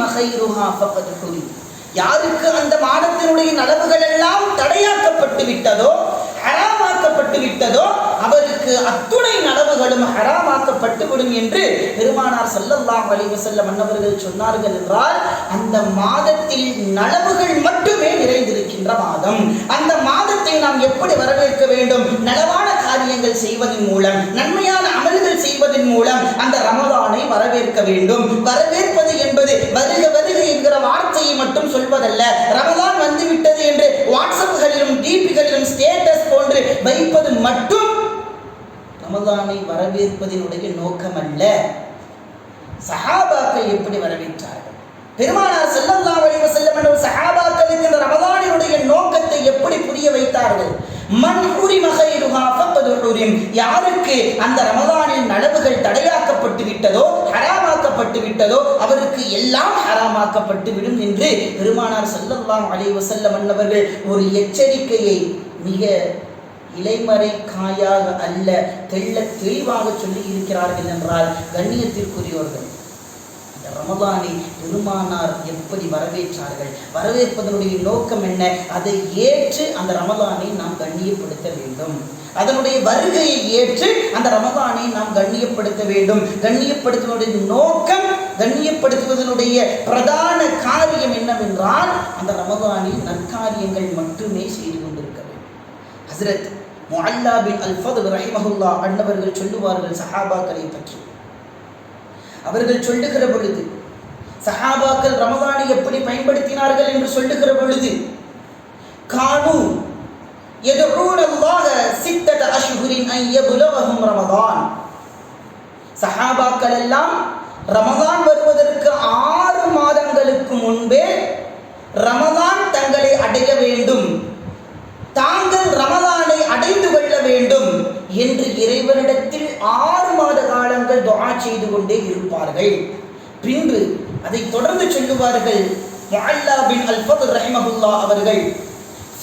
ஹுரிம கைருஹா ஃபகத் ஹுரிம். யாருக்கு அந்த மாதத்தினுடைய நலவுகள் எல்லாம் தடையாக்கப்பட்டு விட்டதோ, ஹராமாக்கப்பட்டு விட்டதோ, அவருக்கு அத்துணை நலவுகளும் ஹராமாக்கப்பட்டு விடும் என்று பெருமானார் ஸல்லல்லாஹு அலைஹி வஸல்லம் அன்னவர்கள் சொன்னார்கள் என்றால், அந்த மாதத்தில் நலவுகள் மட்டுமே நிறைந்திருக்கின்ற மாதம். அந்த மாதத்தை நாம் எப்படி வரவேற்க வேண்டும்? நலவான காரியங்கள் செய்வதன் மூலம், நன்மையான அமல்கள் செய்வதன் மூலம் அந்த ரமலானை வரவேற்க வேண்டும். வரவேற்பது என்பது வருக வருக என்கிற வார்த்தையை மட்டும் சொல்வதல்ல. ரமலான் வந்துவிட்டது என்று வாட்ஸ்அப்களிலும் டிபிகளிலும் ஸ்டேட்டஸ் போன்று வைப்பது மட்டும் ரமலானை வரவேற்பதனுடைய நோக்கம் அல்ல. சஹாபாக்கள் எப்படி வரவேற்றார்கள்? பெருமானார் ஸல்லல்லாஹு அலைஹி வஸல்லம் அவர்கள் சஹாபாக்களுக்கு இந்த ரமலானினுடைய நோக்கத்தை எப்படி புரிய வைத்தார்கள்? மன் ஹுரிம கைருஹா ஃபகத் ஹுரிம். யாருக்கு அந்த ரமலானில் நலவுகள் தடையாக்கப்பட்டு விட்டதோ, ஹராமாக்கப்பட்டு விட்டதோ, அவருக்கு எல்லாம் ஹராமாக்கப்பட்டு விடும் என்று பெருமானார் ஸல்லல்லாஹு அலைஹி வஸல்லம் அவர்கள் ஒரு எச்சரிக்கையை மிக இலைமறை காயாக அல்ல, தெள்ள தெளிவாக சொல்லி இருக்கிறார்கள் என்றால், கண்ணியத்திற்குரியவர்கள், ரமலானை பெருமானார் எப்படி வரவேற்றார்கள்? வரவேற்பதனுடைய நோக்கம் என்ன? அதை ஏற்று அந்த ரமலானை நாம் கண்ணியப்படுத்த வேண்டும். அதனுடைய வருகையை ஏற்று அந்த ரமலானை நாம் கண்ணியப்படுத்த வேண்டும். கண்ணியப்படுத்துவதனுடைய நோக்கம், கண்ணியப்படுத்துவதனுடைய பிரதான காரியம் என்னவென்றால், அந்த ரமலானில் நற்காரியங்கள் மட்டுமே செய்து கொண்டிருக்க வேண்டும். ஹஸ்ரத் முஅல்லா பின் அல்-ஃபத்ல் ரஹிமஹுல்லாஹ் அன்னவர்கள் சொல்லுவார்கள் சஹாபாக்களை பற்றி. அவர்கள் சொல்லுகிற பொழுது, சஹாபாக்கள் ரமலானை எப்படி பயன்படுத்தினார்கள் என்று சொல்லுகிற பொழுது, கானு யதுஊன அல்லாஹ சித்தத அஷ்ஹுரின் அன் யப்லுகஹும் ரமலான். சஹாபாக்கள் எல்லாம் ரமலான் வருவதற்கு 6 மாதங்களுக்கு முன்பே ரமலான் தங்களை அடைய வேண்டும், தாங்கள் ரமலானை அடைந்து கொள்ள வேண்டும் என்று இறைவனிடத்தில் 6 மாத காலங்கள் துஆ செய்து கொண்டே இருப்பார்கள். பின்பு அதை தொடர்ந்து சொல்லுவார்கள் முஅல்லா பின் அல்-ஃபத்ல் ரஹிமஹுல்லாஹ் அவர்கள்,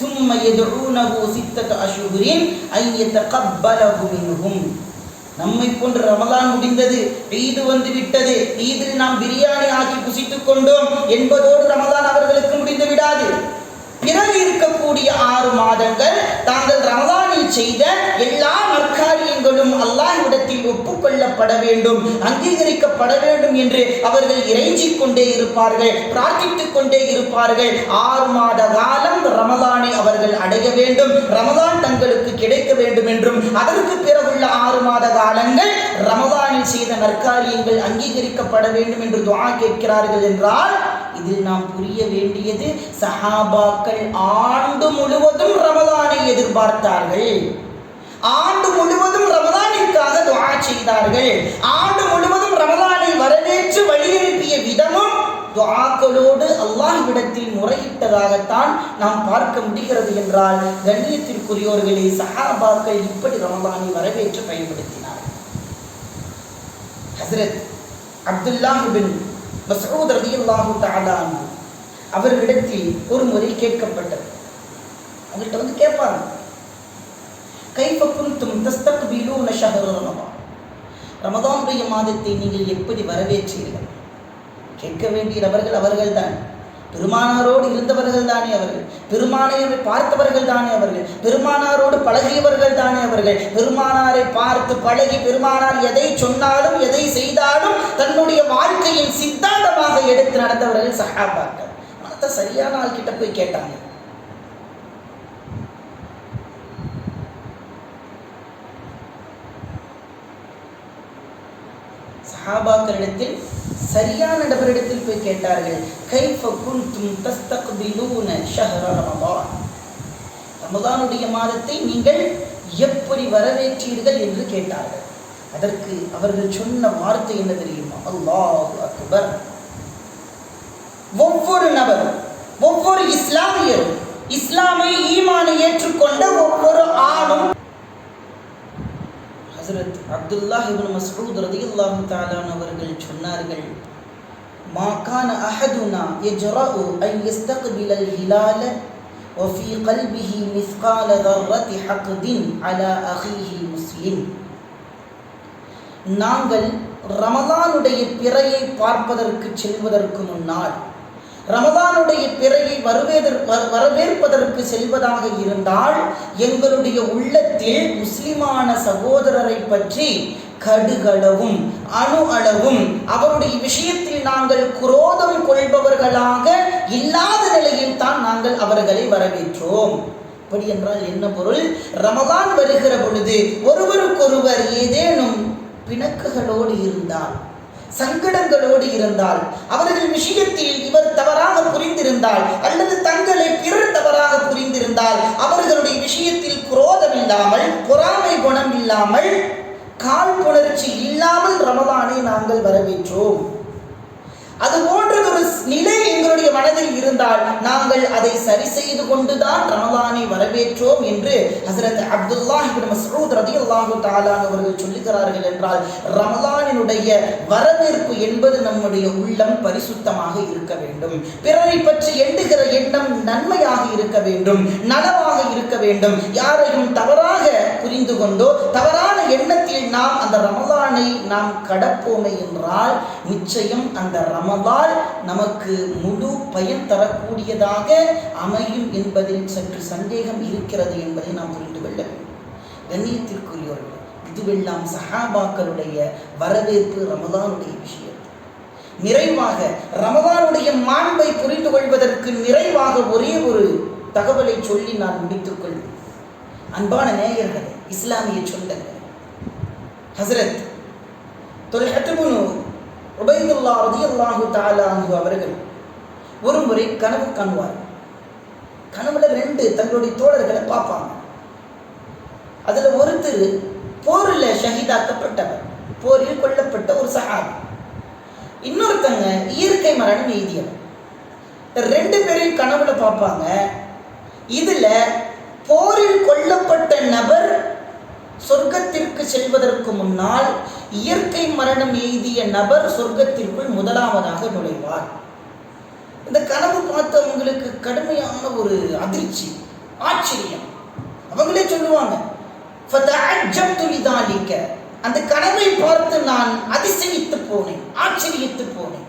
சும்ம யதுஊனஹு சித்தத அஷ்ஹுரின் அன் யதகப்பலஹு மின்ஹும். நம்மை போன்று ரமலான் முடிந்தது, ஈது வந்து விட்டது, ஈதில் நாம் பிரியாணி ஆக்கி புசித்துக் கொண்டோம் என்பதோடு ரமலான் அவர்களுக்கு முடிந்து விடாது. பிறகு இருக்கக்கூடிய 6 மாதங்கள் தாங்கள் ரமலானில் செய்த எல்லா நற்காரியங்களும் அல்லாஹ்விடத்தில் ஒப்புக்கொள்ளப்பட வேண்டும், அங்கீகரிக்கப்பட வேண்டும் என்று அவர்கள் இறைஞ்சிக் கொண்டே இருப்பார்கள், பிரார்த்தித்துக் கொண்டே இருப்பார்கள். 6 மாத காலம் ரமலானை அவர்கள் அடைய வேண்டும், ரமலான் தங்களுக்கு கிடைக்க வேண்டும் என்றும், அதற்கு பிறகுள்ள 6 மாத காலங்கள் ரமலானில் செய்த நற்காரியங்கள் அங்கீகரிக்கப்பட வேண்டும் என்று துஆ கேட்கிறார்கள் என்றால், இதில் நாம் புரிய வேண்டியது, சஹாபாக்கள் ஆண்டு முழுவதும் ரமலானை எதிர்பார்த்தார்கள், ஆண்டு முழுவதும் ரமலானிற்காக துஆ செய்தார்கள், ஆண்டு முழுவதும் ரமலானை வரவேற்று வழியனுப்பிய விதமும் துஆக்களோடு அல்லாஹ்விடத்தில் முறையிட்டதாகத்தான் நாம் பார்க்க முடிகிறது என்றால், கண்ணியத்திற்குரியோர்களே, சஹாபாக்கள் இப்படி ரமலானை வரவேற்று பயன்படுத்தினார். ஹஸ்ரத் அப்துல்லாஹ் பின் மஸ்ஊத் ரலியல்லாஹு தஆலா அன்ஹு அவர்களிடத்தில் ஒரு முறை கேட்கப்பட்டது. அவங்கள்ட்ட வந்து கேட்பாங்க, கைஃப குன்தும் தஸ்தக்பிலூன ஷஹ்ர ரமலான். ரமலானுடைய மாதத்தை நீங்கள் எப்படி வரவேற்றீர்கள்? கேட்க வேண்டியவர்கள் அவர்கள்தான். பெருமானாரோடு இருந்தவர்கள் தானே அவர்கள், பெருமானாரை பார்த்தவர்கள் தானே அவர்கள், பெருமானாரோடு பழகியவர்கள் தானே அவர்கள். பெருமானாரை பார்த்து பழகி பெருமானார் எதை சொன்னாலும் எதை செய்தாலும் தன்னுடைய வாழ்க்கையின் சித்தாந்தமாக எடுத்து நடந்தவர்கள் சஹாபாக்கள். மற்ற சரியான ஆள் கிட்ட போய் கேட்டாங்க. சஹாபாக்களிடத்தில் சரியான நபரிடத்தில் போய் கேட்டார்கள், கைஃப குன்தும் தஸ்தக்பிலூன ஷஹ்ர ரமலான். ரமலானுடைய மாதத்தை நீங்கள் எப்படி வரவேற்றீர்கள் என்று கேட்டார்கள். அதற்கு அவர்கள் சொன்ன வார்த்தை என்ன தெரியுமா? அல்லாஹு அக்பர். ஒவ்வொரு நபரும், ஒவ்வொரு இஸ்லாமியரும், இஸ்லாமை ஈமானை ஏற்றுக்கொண்ட ஒவ்வொரு ஆணும், ஹஸ்ரத் அப்துல்லாஹ் இப்னு மஸ்ஊத் ரலியல்லாஹு தஆலா அவர்கள் சொன்னார்கள், மா கான அஹதுனா யஜ்ரஉ அன் யஸ்தக்பிலல் ஹிலால வஃபீ கல்பிஹி மிஸ்கால தர்ரத்தி ஹக்தின் அலா அஹீஹி முஸ்லிம். நாங்கள் ரமலானுடைய பிறையை பார்ப்பதற்கு செல்வதற்கு முன்னால், ரமலானுடைய பிறையை வரவேற்பதற்கு செல்வதாக இருந்தால், எங்களுடைய உள்ளத்தில் முஸ்லிமான சகோதரரை பற்றி கடுகளவும் அணு அளவும் அவருடைய விஷயத்தில் நாங்கள் குரோதம் கொள்பவர்களாக இல்லாத நிலையில் தான் நாங்கள் அவர்களை வரவேற்றோம். அப்படி என்றால் என்ன பொருள்? ரமலான் வருகிற பொழுது ஒருவருக்கொருவர் ஏதேனும் பிணக்குகளோடு இருந்தால், சங்கடங்களோடு இருந்தால், அவர்கள் விஷயத்தில் இவர் தவறாக புரிந்திருந்தால், அல்லது தங்களை பிறர் தவறாக புரிந்திருந்தால், அவர்களுடைய விஷயத்தில் குரோதம் இல்லாமல், பொறாமை குணம் இல்லாமல், காழ்ப்புணர்ச்சி இல்லாமல் ரமலானை நாங்கள் வரவேற்றோம். அது போன்றதொரு நிலை எங்களுடைய மனதில் இருந்தால் நாங்கள் அதை சரி செய்து கொண்டுதான் ரமலானை வரவேற்றோம் என்று ஹஸரத் அப்துல்லாஹ் இப்னு மஸ்ஊத் ரலியல்லாஹு தஆலா அவர்கள் சொல்லுகிறார்கள். என்றால் ரமலானினுடைய வரவேற்பு என்பது நம்முடைய உள்ளம் பரிசுத்தமாக இருக்க வேண்டும். பிறரை பற்றி எண்ணுகிற எண்ணம் நன்மையாக இருக்க வேண்டும், நலவாக இருக்க வேண்டும். யாரையும் தவறாக புரிந்து கொண்டோ தவறான எண்ணத்தில் நாம் அந்த ரமலானை நாம் கடப்போமே என்றால் நிச்சயம் அந்த ரமலான் நமக்கு முழு பயன் தரக்கூடியதாக அமையும் என்பதில் சற்று சந்தேகம் இருக்கிறது என்பதை நாம் புரிந்து கொள்ள வேண்டும். கண்ணியத்திற்குரியவர்கள், இதுவெல்லாம் சஹாபாக்களுடைய வரவேற்பு ரமலானுடைய விஷயம். நிறைவாக ரமலானுடைய மாண்பை புரிந்து கொள்வதற்கு நிறைவாக ஒரே ஒரு தகவலை சொல்லி நான் முடித்துக் கொள்வேன். அன்பான நேயர்களே, இஸ்லாமிய சொந்தங்கள், ஹஸரத் தொல்ஹத் இப்னு உபைதுல்லாஹ் ரலியல்லாஹு தஆலா அன்ஹு அவர்கள் ஒரு முறை கனவு காணுவார். கனவுல 2 தங்களுடைய தோழர்களை பார்ப்பாங்க. அதுல ஒருத்தர் போரில் ஷஹீதாக்கப்பட்டவர், போரில் கொல்லப்பட்ட ஒரு சஹாபி. இன்னொருத்தங்க இயற்கை மரணம் எய்தியவர். 2 பேரையும் கனவுல பார்ப்பாங்க. இதுல போரில் கொல்லப்பட்ட நபர் சொர்க்கத்திற்கு செல்வதற்கு முன்னால் இயற்கை மரணம் எய்திய நபர் சொர்க்கத்திற்குள் முதலாவதாக நுழைவார். இந்த கனவு பார்த்தவங்களுக்கு கடுமையான ஒரு அதிர்ச்சி, ஆச்சரியம். அவங்களே சொல்லுவாங்க, அந்த கனவை பார்த்து நான் அதிசயித்து போனேன், ஆச்சரியத்து போனேன்.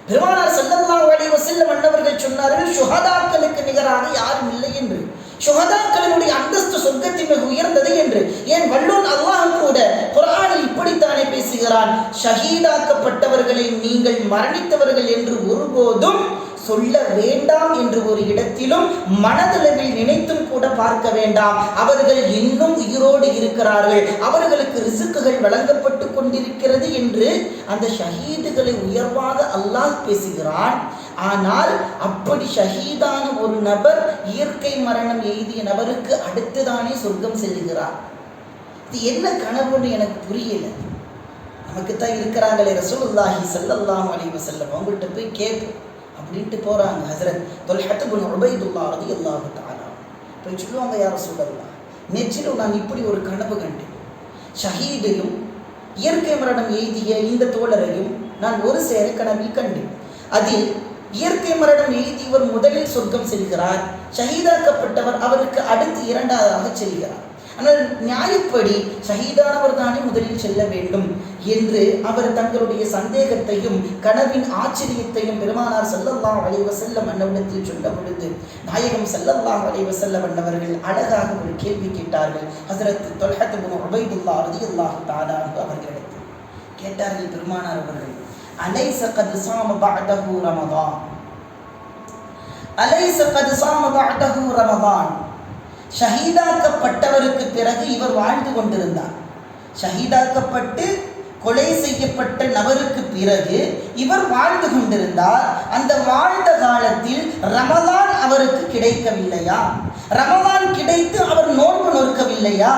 பெருமானார் ஸல்லல்லாஹு அலைஹி வஸல்லம் அன்னவர்கள் சொன்னார்கள், ஷுஹதாக்களுக்கு நிகராக யாரும் இல்லை என்று. ஷுஹதாக்களுடைய அந்தஸ்து சொர்க்கத்தின் மிக உயர்ந்தது என்று. ஏன் வல்லோன் அல்லாஹ் கூட குர்ஆனில் இப்படித்தானே பேசுகிறான், ஷஹீதாக்கப்பட்டவர்களை நீங்கள் மரணித்தவர்கள் என்று ஒருபோதும் சொல்ல வேண்டாம் என்று ஒரு இடத்திலும் மனதளவில் நினைத்தும் கூட பார்க்க வேண்டாம். அவர்கள் இன்னும் உயிரோடு இருக்கிறார்கள், அவர்களுக்கு ரிசுக்குகள் வழங்கப்பட்டு கொண்டிருக்கிறது என்று அந்த ஷஹீதுகளை உயர்வாக அல்லாஹ் பேசுகிறான். ஆனால் அப்படி ஷஹீதான ஒரு நபர் இயற்கை மரணம் எய்திய நபருக்கு அடுத்துதானே சொர்க்கம் செல்லுகிறார். இது என்ன கனவுன்னு எனக்கு புரியல. நமக்கு தான் இருக்கிறாங்களே ரசூலுல்லாஹி ஸல்லல்லாஹு அலைஹி வஸல்லம், அவங்கள்ட்ட போய் கேட்போம் அப்படின்ட்டு போறாங்க. ஹஸரத் தொல்ஹத் இப்னு உபைதுல்லாஹ் ரலியல்லாஹு தஆலா போய் சொல்லுவாங்க, யா ரசூலல்லாஹ், நேற்றிலும் நான் இப்படி ஒரு கனவு கண்டேன். ஷஹீதையும் இயற்கை மரணம் எய்திய இந்த தோழரையும் நான் ஒரு சேர கனவில் கண்டேன். அதில் இயற்கை மரணம் எய்தியவர் முதலில் சொர்க்கம் செல்கிறார், ஷஹீதாக்கப்பட்டவர் அவருக்கு அடுத்து 2ஆவதாக செல்கிறார். ஆனால் நியாயப்படி ஷஹீதானவர் தானே முதலில் செல்ல வேண்டும் என்று அவர் தங்களுடைய சந்தேகத்தையும் கனவின் ஆச்சரியத்தையும் பெருமானார் ஸல்லல்லாஹு அலைஹி வஸல்லம் அன்னவரிடத்தில் சொன்ன பொழுது நாயகம் ஸல்லல்லாஹு அலைஹி வஸல்லம் அன்னவர்கள் அழகாக ஒரு கேள்வி கேட்டார்கள். ஹஸரத் தொல்ஹத் இப்னு உபைதுல்லாஹ் ரலியல்லாஹு தஆலா அவர்களிடத்தில் கேட்டார்கள் பெருமானார் அவர்கள், அலைஸ கத் ஸாம பஅதஹு ரமதான், அலைஸ கத் ஸாம பஅதஹு ரமதான். ஷஹீதாக்கப்பட்டவருக்கு பிறகு இவர் வாழ்ந்து கொண்டிருந்தார். ஷஹீதாக்கப்பட்டு கொலை செய்யப்பட்ட நபருக்கு பிறகு இவர் வாழ்ந்து கொண்டிருந்தார். அந்த வாழ்ந்த காலத்தில் ரமலான் அவருக்கு கிடைக்கவில்லையா? ரமலான் கிடைத்து அவர் நோன்பு நோக்கவில்லையா?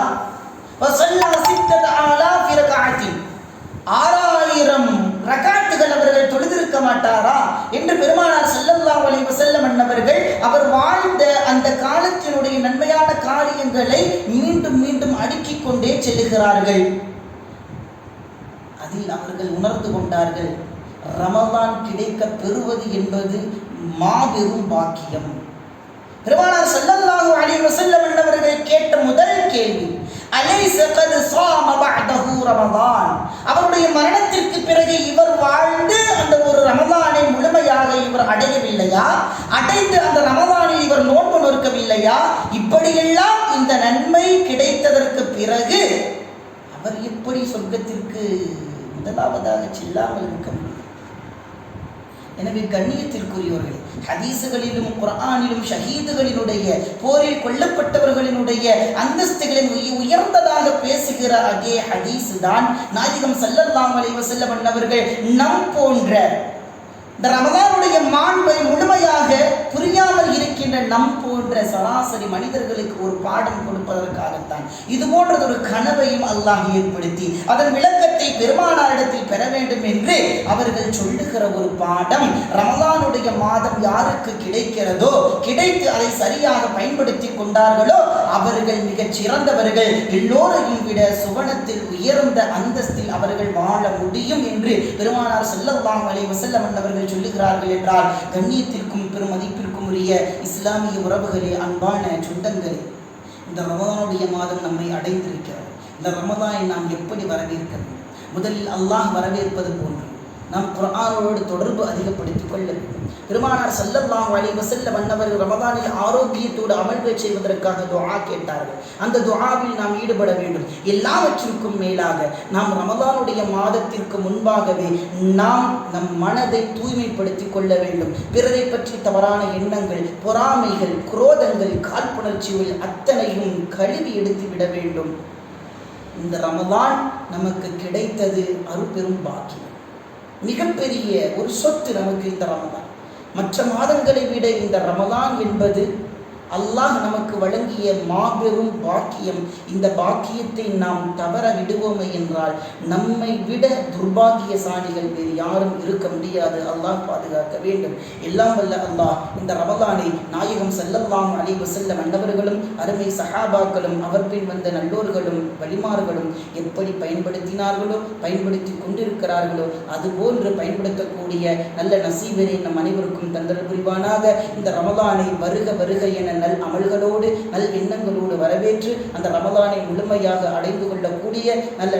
6000 ரகாத்துகள் அவர்கள் தொழுதிருக்க மாட்டாரா என்று பெருமானார் ஸல்லல்லாஹு அலைஹி வஸல்லம் அன்னவர்கள் அவர் வாழ்ந்த அந்த காலத்தினுடைய நன்மையான காரியங்களை மீண்டும் மீண்டும் அடுக்கிக் கொண்டே செல்லுகிறார்கள். அதில் அவர்கள் உணர்ந்து கொண்டார்கள், ரமலான் கிடைக்க பெறுவது என்பது மாபெரும் பாக்கியம். பெருமானார் ஸல்லல்லாஹு அலைஹி வஸல்லம் அன்னவர்கள் கேட்ட முதல் கேள்வி, அலைஸ கத் ஸாம பஅதஹு ரமதான். அவருடைய மரணத்திற்கு பிறகு இவர் வாழ்ந்து அந்த ஒரு ரமலானை முழுமையாக இவர் அடையவில்லையா? அடைந்து அந்த ரமலானில் இவர் நோன்பு நோக்கவில்லையா? இப்படியெல்லாம் இந்த நன்மை கிடைத்ததற்கு பிறகு அவர் எப்படி சொர்க்கத்திற்கு முதலாவதாக செல்லாமல் இருக்க முடியும்? எனவே கண்ணியத்திற்குரியவர்களே, ஹதீசுகளிலும் குர்ஆனிலும் ஷஹீதுகளினுடைய போரில் கொல்லப்பட்டவர்களினுடைய அந்தஸ்துகளை உயர்ந்ததாக பேசுகிற அதே ஹதீஸ் தான் நாயகம் ஸல்லல்லாஹு அலைஹி வஸல்லம் அவர்கள் நம் போன்ற இந்த ரமலானுடைய மாண்பை முழுமையாக புரியாமல் இருக்கின்ற நம் போன்ற சராசரி மனிதர்களுக்கு ஒரு பாடம் கொடுப்பதற்காகத்தான் இது போன்றது ஒரு கனவையும் அல்லாஹ் ஏற்படுத்தி அதன் விளக்கத்தை பெருமானாரிடத்தில் பெற வேண்டும் என்று அவர்கள் சொல்லுகிற ஒரு பாடம். ரமலானுடைய மாதம் யாருக்கு கிடைக்கிறதோ, கிடைத்து அதை சரியாக பயன்படுத்தி கொண்டார்களோ அவர்கள் மிகச் சிறந்தவர்கள், எல்லோரையும் விட சுவனத்தில் உயர்ந்த அந்தஸ்தில் அவர்கள் வாழ முடியும் என்று பெருமானார் ஸல்லல்லாஹு அலைஹி வஸல்லம் அவர்கள் சொல்லுகிறார்கள் என்றால், கண்ணியத்திற்கும் பெருமதிப்பிற்கும் உரிய இஸ்லாமிய உறவுகளே, அன்பான சொந்தங்களே, இந்த ரமலானுடைய மாதம் நம்மை அடைந்திருக்கிறது. இந்த ரமலானை நாம் எப்படி வரவேற்க வேண்டும்? முதலில் அல்லாஹ் வரவேற்பது போன்று நாம் குர்ஆனோடு தொடர்பு அதிகப்படுத்திக் கொள்ள வேண்டும். பெருமானார் ஸல்லல்லாஹு அலைஹி வஸல்லம் அவர்கள் ரமலானில் ஆரோக்கியத்தோடு அமல்கள் செய்வதற்காக துஆ கேட்டார்கள். அந்த துஆவில் நாம் ஈடுபட வேண்டும். எல்லாவற்றிற்கும் மேலாக நாம் ரமலானுடைய மாதத்திற்கு முன்பாகவே நாம் நம் மனதை தூய்மைப்படுத்திக் கொள்ள வேண்டும். பிறரை பற்றி தவறான எண்ணங்கள், பொறாமைகள், குரோதங்கள், காழ்ப்புணர்ச்சிகள் அத்தனையும் கழுவி எடுத்து விட வேண்டும். இந்த ரமலான் நமக்கு கிடைத்தது அருபெரும் பாக்கியம், மிகப்பெரிய ஒரு சொத்து நமக்கு இந்த ரமலான். மற்ற மாதங்களை விட இந்த ரமலான் என்பது அல்லாஹ் நமக்கு வழங்கிய மாபெரும் பாக்கியம். இந்த பாக்கியத்தை நாம் தவற விடுவோமே என்றால் நம்மை விட துர்பாகியசாலிகள் வேறு யாரும் இருக்க முடியாது. அல்லாஹ் பாதுகாக்க வேண்டும். எல்லாம் வல்ல அல்லாஹ் இந்த ரமலானை நாயகம் ஸல்லல்லாஹு அலைஹி வஸல்லம் அன்னவர்களும் அருமை சஹாபாக்களும் அவர் பின் வந்த நல்லோர்களும் வலிமார்களும் எப்படி பயன்படுத்தினார்களோ, பயன்படுத்தி கொண்டிருக்கிறார்களோ, அதுபோன்று பயன்படுத்தக்கூடிய நல்ல நசீபினை நம் அனைவருக்கும் தந்தல் புரிவானாக. இந்த ரமலானை வருக வருக என நல் அமல்களோடு நல் எண்ணங்களோடு வரவேற்று அந்த ரமலானை முழுமையாக அடைந்து கொள்ளக்கூடிய நல்ல